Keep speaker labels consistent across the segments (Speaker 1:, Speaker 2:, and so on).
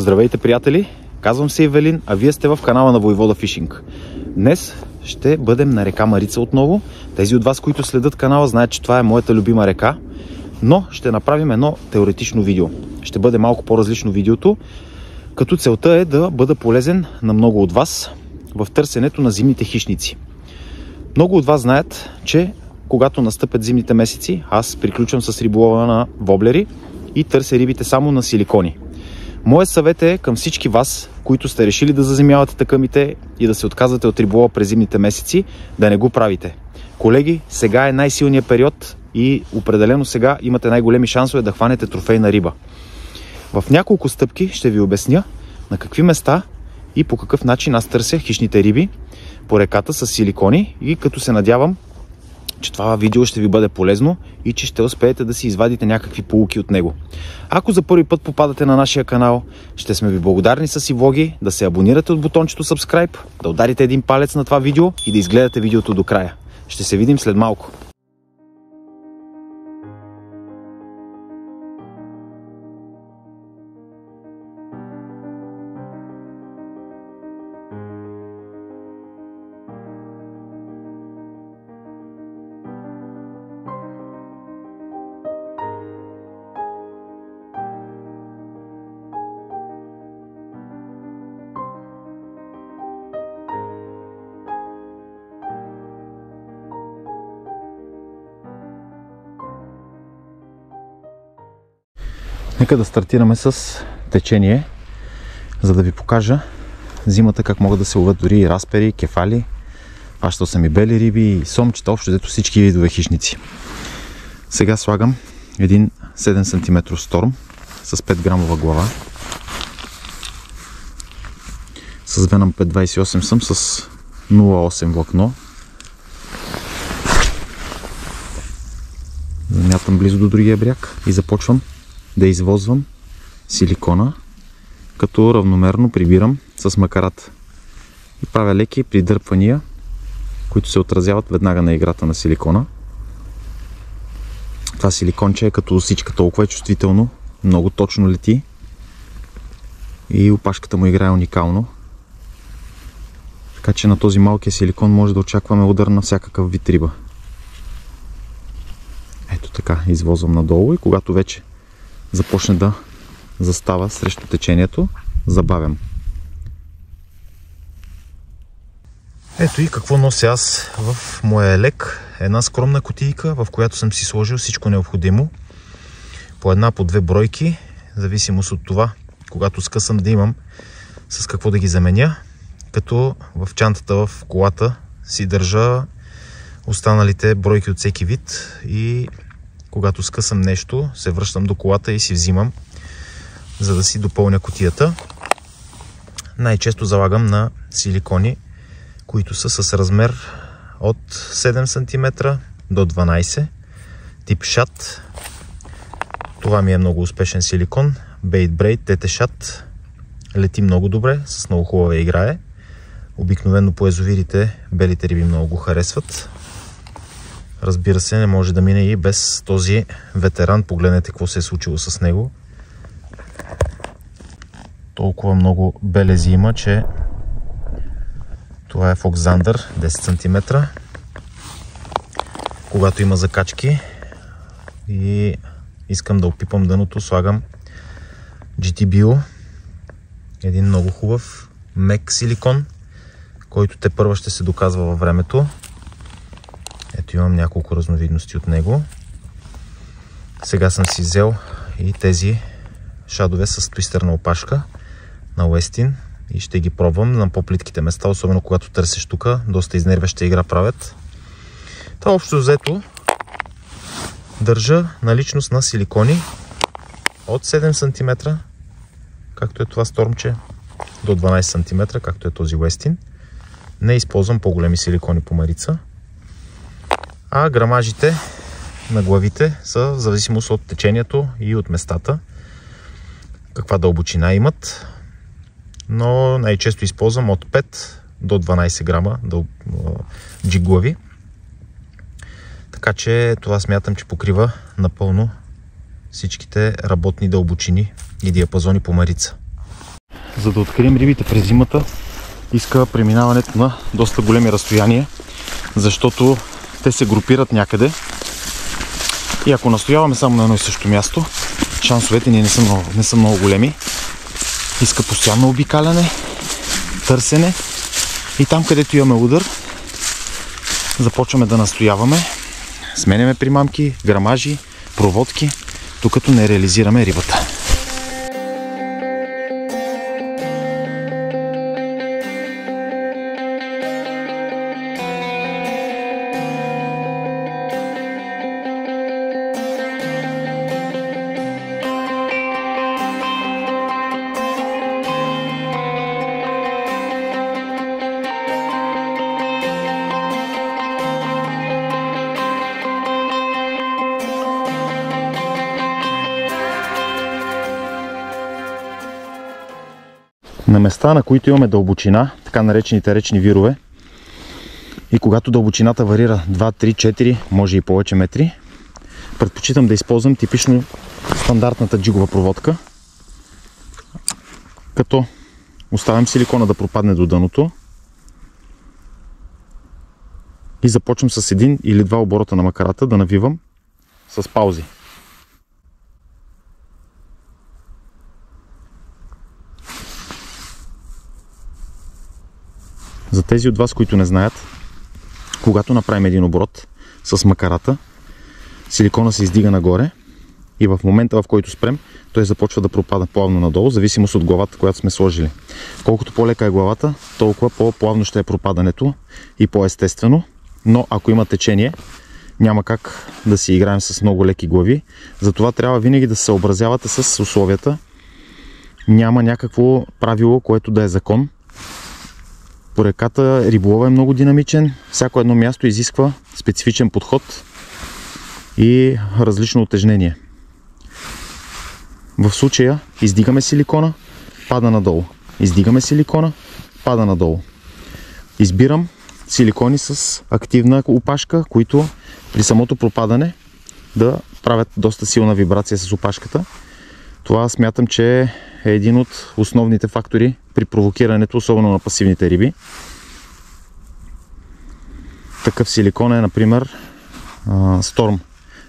Speaker 1: Здравейте, приятели! Казвам се Ивелин, а вие сте в канала на Войвода Фишинг. Днес ще бъдем на река Марица отново. Тези от вас, които следят канала, знаят, че това е моята любима река. Но ще направим едно теоретично видео. Ще бъде малко по-различно видеото, като целта е да бъда полезен на много от вас в търсенето на зимните хищници. Много от вас знаят, че когато настъпят зимните месеци, аз приключвам с риболова на воблери и търся рибите само на силикони. Моят съвет е към всички вас, които сте решили да заземявате тъкъмите и да се отказвате от риболова през зимните месеци, да не го правите. Колеги, сега е най-силният период и определено сега имате най-големи шансове да хванете трофейна риба. В няколко стъпки ще ви обясня на какви места и по какъв начин аз търся хищните риби по реката с силикони и като се надявам, че това видео ще ви бъде полезно и че ще успеете да си извадите някакви поуки от него. Ако за първи път попадате на нашия канал, ще сме ви благодарни с и влоги, да се абонирате от бутончето Subscribe, да ударите един палец на това видео и да изгледате видеото до края. Ще се видим след малко. Нека да стартираме с течение, за да ви покажа зимата как могат да се ловят дори и распери, кефали. Хващал съм и бели риби, и сомчета, общо взето всички видове хищници. Сега слагам един 7 см сторм с 5 грамова глава. С Venom 528 съм с 0,8 влакно. Замятам близо до другия бряг и започвам да извозвам силикона, като равномерно прибирам с макарата. И правя леки придърпвания, които се отразяват веднага на играта на силикона. Това силиконче е като усичка, толкова е чувствително, много точно лети и опашката му играе уникално. Така че на този малкия силикон може да очакваме удар на всякакъв вид риба. Ето така, извозвам надолу и когато вече започне да застава срещу течението, забавям. Ето и какво нося аз в моя елек. Една скромна кутийка, в която съм си сложил всичко необходимо. По една, по две бройки, в зависимост от това, когато скъсам, да имам с какво да ги заменя. Като в чантата в колата си държа останалите бройки от всеки вид и когато скъсам нещо, се връщам до колата и си взимам, за да си допълня кутията. Най-често залагам на силикони, които са с размер от 7 см до 12 тип шат. Това ми е много успешен силикон. Bait Braid TT шат. Лети много добре, с много хубава играе. Обикновено по езовирите белите риби много го харесват. Разбира се, не може да мине и без този ветеран. Погледнете какво се е случило с него. Толкова много белези има, че това е Fox Zander 10 см. Когато има закачки и искам да опипам дъното, слагам GT Bio. Един много хубав мек силикон, който тепърва ще се доказва във времето. Ето имам няколко разновидности от него. Сега съм си взел и тези шадове с твистърна опашка на Westin и ще ги пробвам на по-плитките места, особено когато търсиш тук. Доста изнервяща игра правят. Това общо взето държа наличност на силикони от 7 см, както е това стормче, до 12 см, както е този Westin. Не използвам по-големи силикони по Марица. А грамажите на главите са в зависимост от течението и от местата, каква дълбочина имат. Но най-често използвам от 5 до 12 грама джиг глави. Така че това смятам, че покрива напълно всичките работни дълбочини и диапазони по Марица. за да открием рибите през зимата, иска преминаването на доста големи разстояния, защото те се групират някъде и ако настояваме само на едно и също място, шансовете ни не са много големи. Иска постоянно обикаляне, търсене и там, където имаме удар, започваме да настояваме, сменяме примамки, грамажи, проводки, докато не реализираме рибата. На места, на които имаме дълбочина, така наречените речни вирове, и когато дълбочината варира 2, 3, 4, може и повече метри, предпочитам да използвам типично стандартната джигова проводка, като оставям силикона да пропадне до дъното и започвам с един или два оборота на макарата да навивам с паузи. За тези от вас, които не знаят, когато направим един оборот с макарата, силикона се издига нагоре и в момента, в който спрем, той започва да пропада плавно надолу, в зависимост от главата, която сме сложили. Колкото по-лека е главата, толкова по-плавно ще е пропадането и по-естествено, но ако има течение, няма как да си играем с много леки глави, затова трябва винаги да се съобразявате с условията. Няма някакво правило, което да е закон. По реката риболова е много динамичен, всяко едно място изисква специфичен подход и различно утежнение. В случая издигаме силикона, пада надолу. Издигаме силикона, пада надолу. Избирам силикони с активна опашка, които при самото пропадане да правят доста силна вибрация с опашката. Това смятам, че е един от основните фактори при провокирането, особено на пасивните риби. Такъв силикон е, например, Storm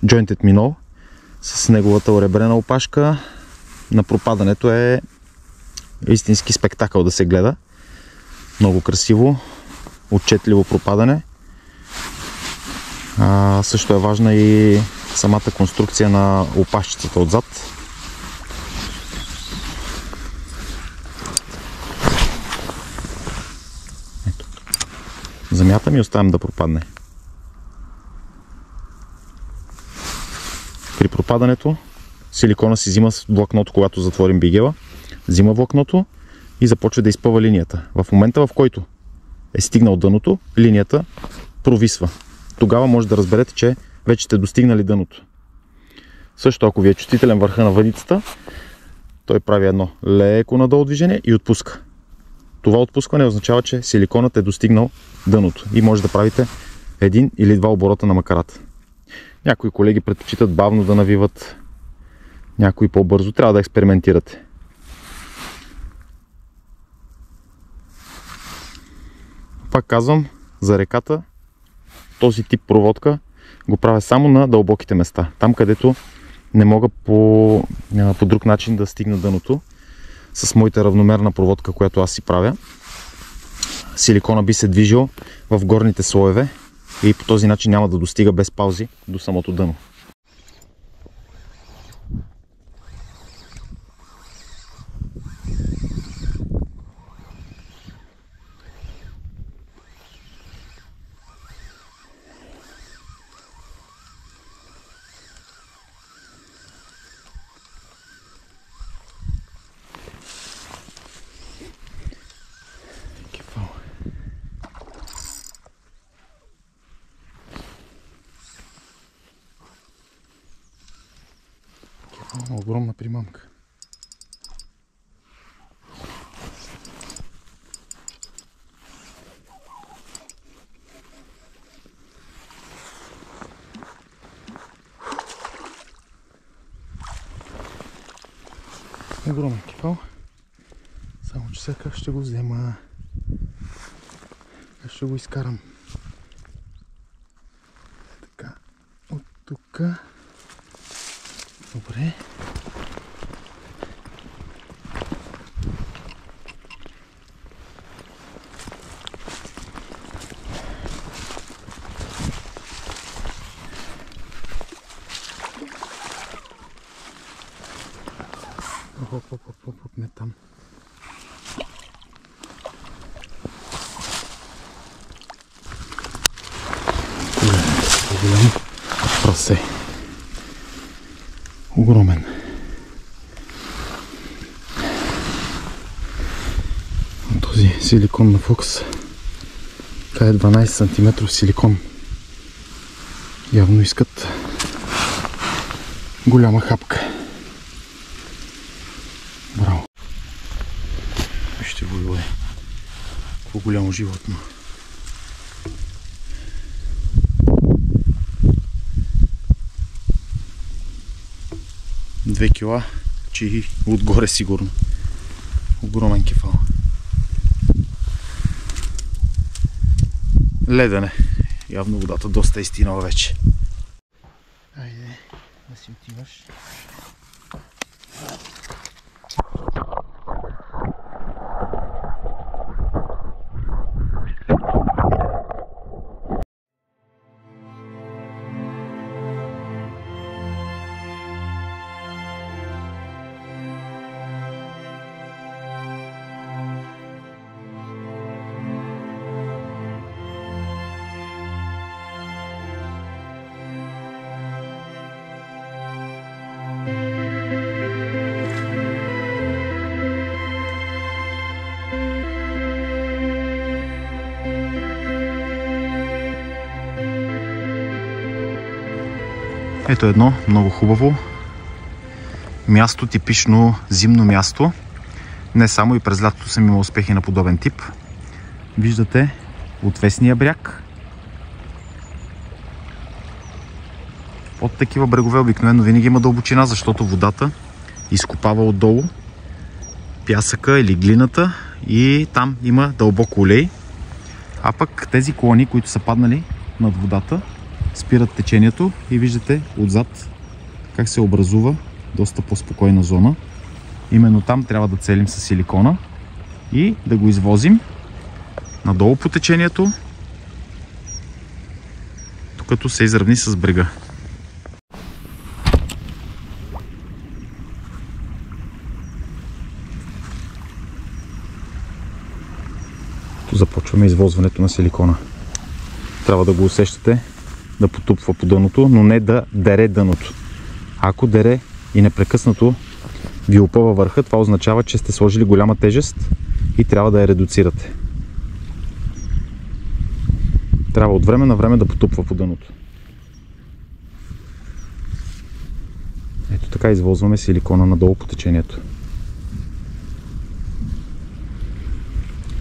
Speaker 1: Jointed Minnow с неговата оребрена опашка. На пропадането е истински спектакъл да се гледа. Много красиво, отчетливо пропадане. Също е важна и самата конструкция на опашчицата отзад. Замятам и оставям да пропадне. При пропадането силикона си взима влакното, когато затворим бигела, взима влакното и започва да изпъва линията. В момента, в който е стигнал дъното, линията провисва. Тогава може да разберете, че вече сте достигнали дъното. Също, ако ви е чувствителен върха на въдицата, той прави едно леко надолу движение и отпуска. Това отпускане означава, че силиконът е достигнал дъното и може да правите един или два оборота на макарата. Някои колеги предпочитат бавно да навиват, някои по-бързо. Трябва да експериментирате. Пак казвам, за реката този тип проводка го правя само на дълбоките места. Там, където не мога по друг начин да стигна дъното. С моята равномерна проводка, която аз си правя, силикона би се движил в горните слоеве и по този начин няма да достига без паузи до самото дъно. Огромна примамка. Огромен кефал. Само сега как ще го взема. Как ще го изкарам. Така, от тук. Добре. Оп, не там. Голям прасе. Огромен. Този силикон на Фокс. Това е 12 см силикон. Явно искат голяма хапка. Браво. Вижте го, е. Какво голямо животно. Две кила, че и отгоре сигурно. Огромен кефал. Ледене. Явно водата доста е стинала вече. Айде, да си отиваш. Ето едно много хубаво място, типично зимно място. Не само, и през лятото съм имал успехи на подобен тип. Виждате отвесния бряг. От такива брегове обикновено винаги има дълбочина, защото водата изкопава отдолу пясъка или глината и там има дълбок улей. А пък тези клони, които са паднали над водата, спират течението и виждате отзад как се образува доста по-спокойна зона. Именно там трябва да целим с силикона и да го извозим надолу по течението, докато се изравни с брега. Започваме извозването на силикона. Трябва да го усещате да потупва по дъното, но не да дере дъното. Ако дере и непрекъснато ви опъва върха, това означава, че сте сложили голяма тежест и трябва да я редуцирате. Трябва от време на време да потупва по дъното. Ето така извозваме силикона надолу по течението.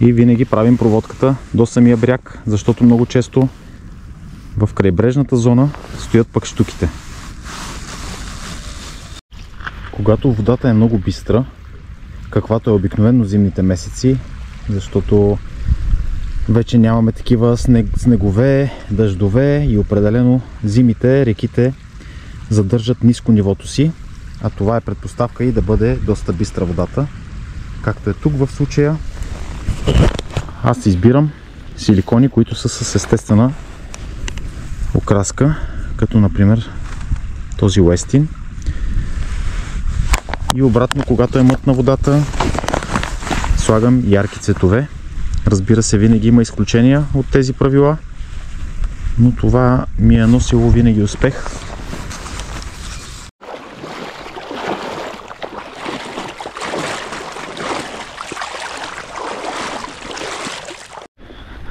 Speaker 1: И винаги правим проводката до самия бряг, защото много често в крайбрежната зона стоят пък щуките. Когато водата е много бистра, каквато е обикновено зимните месеци, защото вече нямаме такива снегове, дъждове и определено зимите реките задържат ниско нивото си, а това е предпоставка и да бъде доста бистра водата, както е тук в случая. Аз избирам силикони, които са с естествена окраска, като например този Westin. И обратно, когато е мътна водата, слагам ярки цветове. Разбира се, винаги има изключения от тези правила, но това ми е носило винаги успех.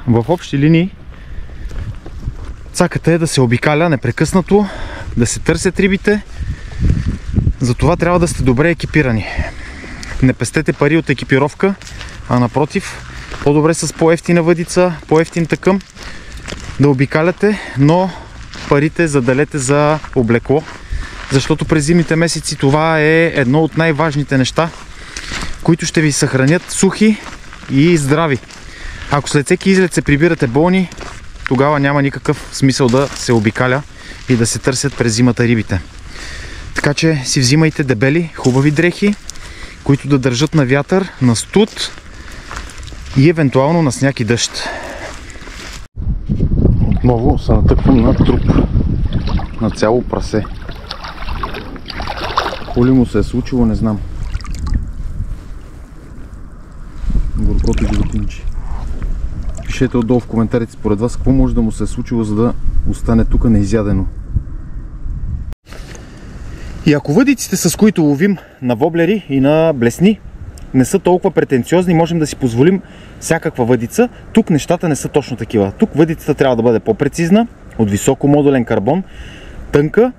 Speaker 1: В общи линии цаката е да се обикаля непрекъснато, да се търсят рибите. Затова трябва да сте добре екипирани. Не пестете пари от екипировка, а напротив, по-добре с по-евтина въдица, по-евтин тъкъм да обикаляте, но парите заделете за облекло, защото през зимните месеци това е едно от най-важните неща, които ще ви съхранят сухи и здрави. Ако след всеки излет се прибирате болни, тогава няма никакъв смисъл да се обикаля и да се търсят през зимата рибите. Така че си взимайте дебели, хубави дрехи, които да държат на вятър, на студ и евентуално на сняг и дъжд. Отново се натъквам на труп, на цяло прасе. Какво ли му се е случило, не знам. Горкото животинче. Пишете отдолу в коментарите според вас какво може да му се е случило, за да остане тук неизядено. И ако въдиците, с които ловим на воблери и на блесни, не са толкова претенциозни, можем да си позволим всякаква въдица, тук нещата не са точно такива. Тук въдицата трябва да бъде по-прецизна, от високо модулен карбон, тънка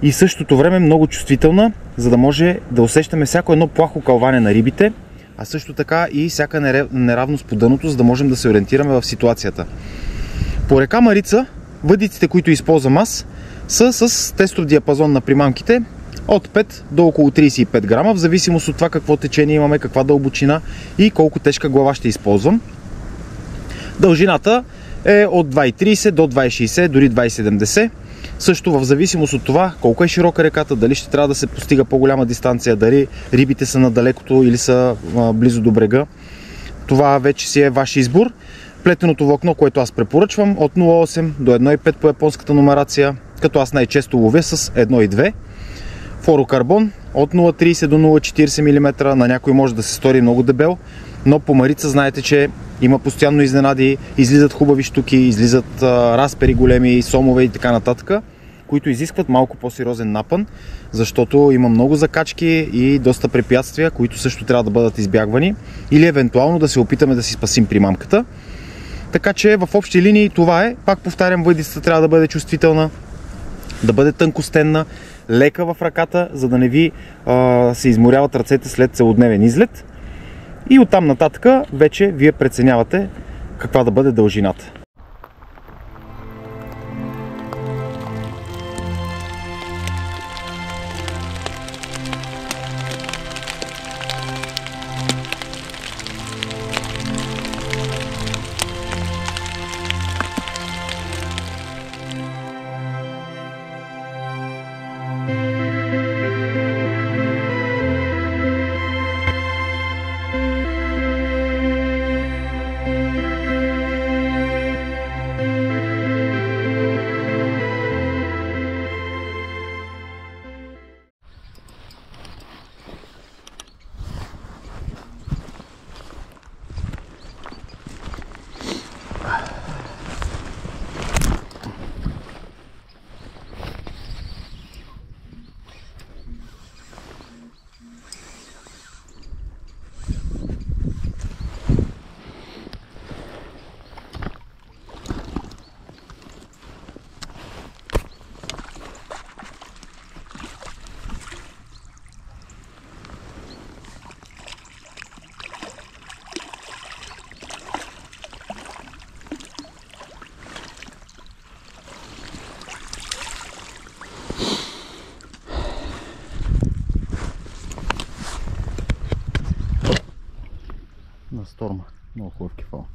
Speaker 1: и в същото време много чувствителна, за да може да усещаме всяко едно плахо кълване на рибите, а също така и всяка неравност по дъното, за да можем да се ориентираме в ситуацията. По река Марица, въдиците, които използвам аз, са с тестов диапазон на примамките от 5 до около 35 грама, в зависимост от това какво течение имаме, каква дълбочина и колко тежка глава ще използвам. Дължината е от 2,30 до 2,60, дори 2,70. Също в зависимост от това колко е широка реката, дали ще трябва да се постига по-голяма дистанция, дали рибите са на далекото или са близо до брега. Това вече си е ваш избор. Плетеното влакно, което аз препоръчвам, от 0,8 до 1,5 по японската номерация, като аз най-често ловя с 1,2. Флорокарбон от 0,30 до 0,40 мм, на някой може да се стори много дебел, но по Марица знаете, че има постоянно изненади, излизат хубави щуки, излизат разпери големи, сомове и така нататък, които изискват малко по-сериозен напън, защото има много закачки и доста препятствия, които също трябва да бъдат избягвани, или евентуално да се опитаме да си спасим примамката. Така че в общи линии това е. Пак повтарям, въдицата трябва да бъде чувствителна, да бъде тънкостенна, лека в ръката, за да не ви се изморяват ръцете след целодневен излет. И оттам нататък вече вие преценявате каква да бъде дължината. На Сторма. Много хубав кефал.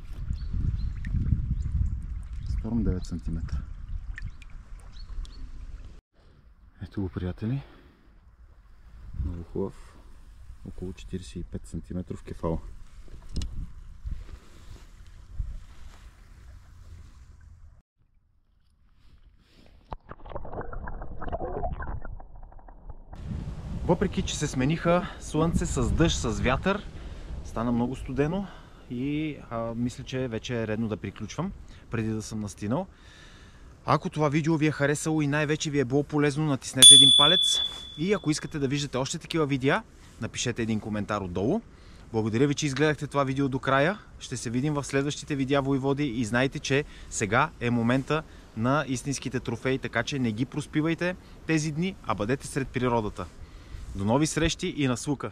Speaker 1: Сторм 9 см. Ето го, приятели. Много хубав. Около 45 см кефал. Въпреки че се смениха слънце с дъжд, с вятър, стана много студено и мисля, че вече е редно да приключвам, преди да съм настинал. Ако това видео ви е харесало и най-вече ви е било полезно, натиснете един палец. И ако искате да виждате още такива видеа, напишете един коментар отдолу. Благодаря ви, че изгледахте това видео до края. Ще се видим в следващите видеа, войводи, и знайте, че сега е момента на истинските трофеи, така че не ги проспивайте тези дни, а бъдете сред природата. До нови срещи и на слука!